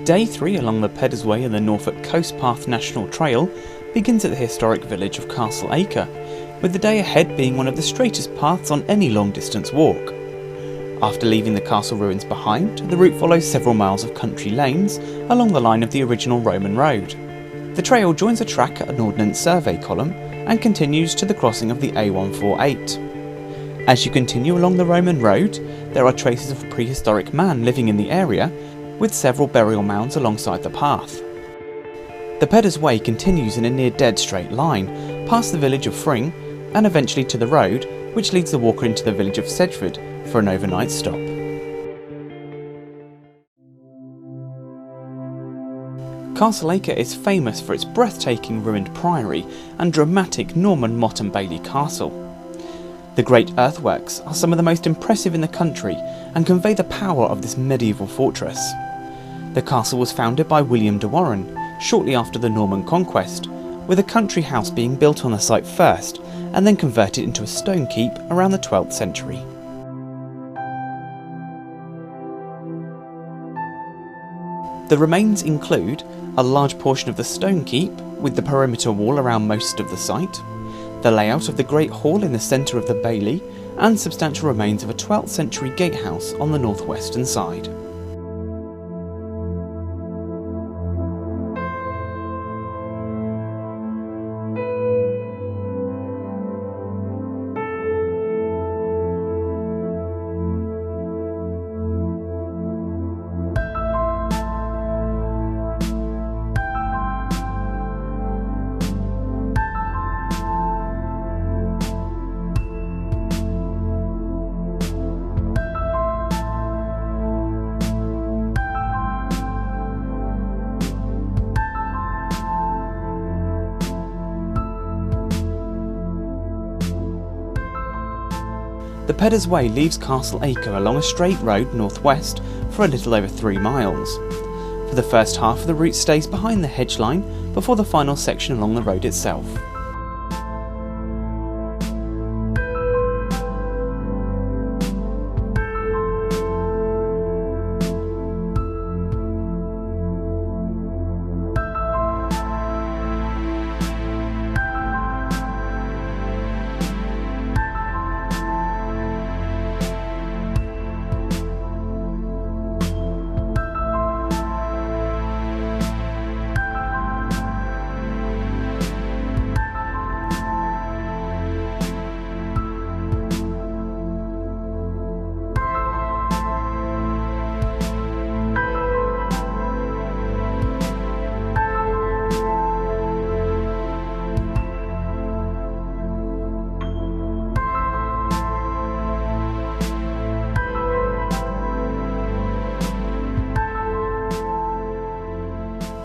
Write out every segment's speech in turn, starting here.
Day 3 along the Peddars Way and the Norfolk Coast Path National Trail begins at the historic village of Castle Acre, with the day ahead being one of the straightest paths on any long distance walk. After leaving the castle ruins behind, the route follows several miles of country lanes along the line of the original Roman road. The trail joins a track at an Ordnance Survey column and continues to the crossing of the A148. As you continue along the Roman road, there are traces of prehistoric man living in the area, with several burial mounds alongside the path. The Peddars Way continues in a near dead straight line, past the village of Fring, and eventually to the road, which leads the walker into the village of Sedgeford for an overnight stop. Castle Acre is famous for its breathtaking ruined priory and dramatic Norman Motte and Bailey castle. The great earthworks are some of the most impressive in the country and convey the power of this medieval fortress. The castle was founded by William de Warenne shortly after the Norman conquest, with a country house being built on the site first and then converted into a stone keep around the 12th century. The remains include a large portion of the stone keep with the perimeter wall around most of the site, the layout of the Great Hall in the centre of the bailey, and substantial remains of a 12th century gatehouse on the northwestern side. The Peddars Way leaves Castle Acre along a straight road northwest for a little over 3 miles. For the first half of the route stays behind the hedge line before the final section along the road itself.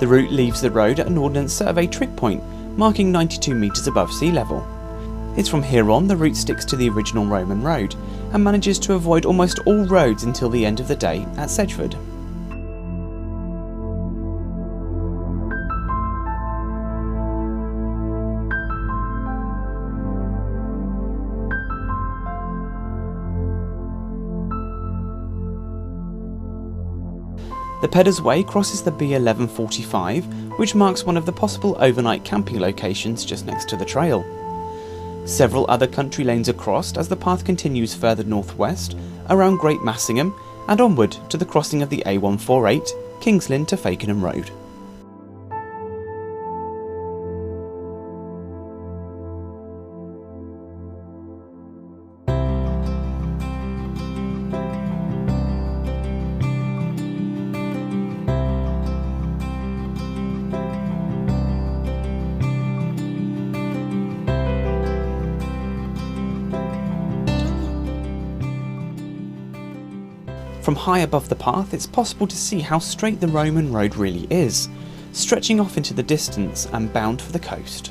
The route leaves the road at an Ordnance Survey trig point, marking 92 metres above sea level. It's from here on the route sticks to the original Roman road, and manages to avoid almost all roads until the end of the day at Sedgeford. The Peddars Way crosses the B1145, which marks one of the possible overnight camping locations just next to the trail. Several other country lanes are crossed as the path continues further northwest, around Great Massingham, and onward to the crossing of the A148, Kings Lynn to Fakenham Road. From high above the path, it's possible to see how straight the Roman road really is, stretching off into the distance and bound for the coast.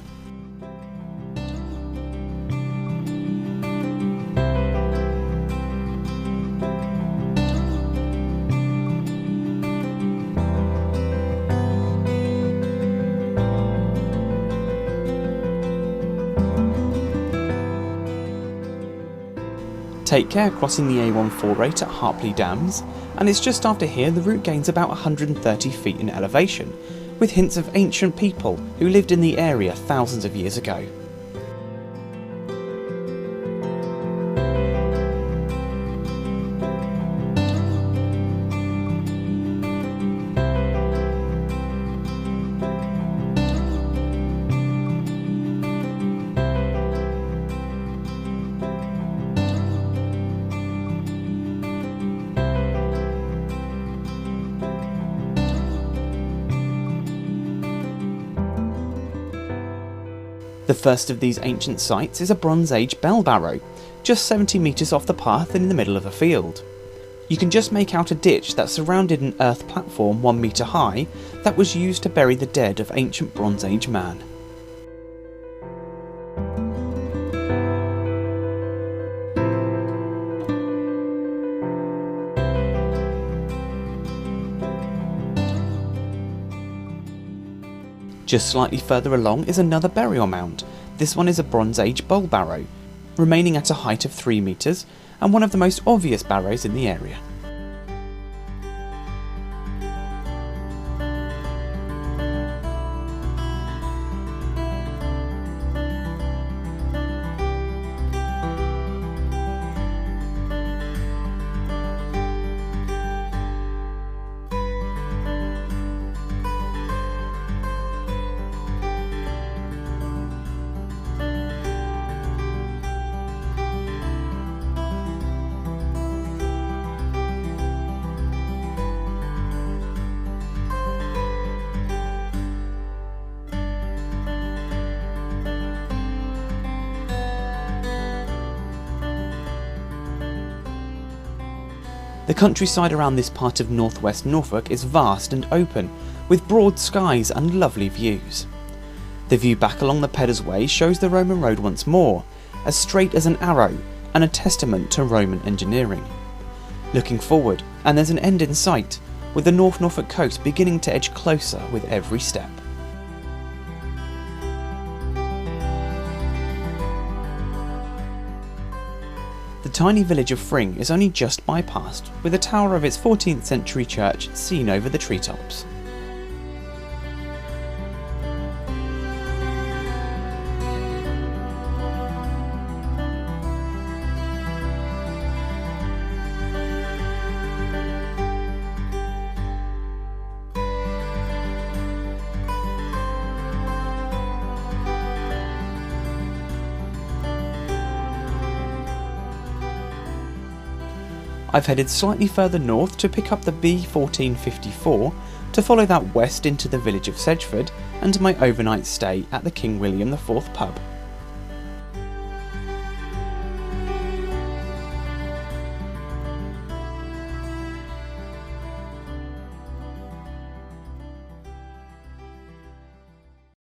Take care crossing the A148 at Harpley Dams, and it's just after here the route gains about 130 feet in elevation, with hints of ancient people who lived in the area thousands of years ago. The first of these ancient sites is a Bronze Age bell barrow, just 70 metres off the path and in the middle of a field. You can just make out a ditch that surrounded an earth platform 1 metre high that was used to bury the dead of ancient Bronze Age man. Just slightly further along is another burial mound. This one is a Bronze Age bowl barrow, remaining at a height of 3 metres and one of the most obvious barrows in the area. The countryside around this part of northwest Norfolk is vast and open, with broad skies and lovely views. The view back along the Peddars Way shows the Roman road once more, as straight as an arrow and a testament to Roman engineering. Looking forward, and there's an end in sight, with the North Norfolk coast beginning to edge closer with every step. The tiny village of Fring is only just bypassed, with the tower of its 14th century church seen over the treetops. I've headed slightly further north to pick up the B1454 to follow that west into the village of Sedgeford and to my overnight stay at the King William IV pub.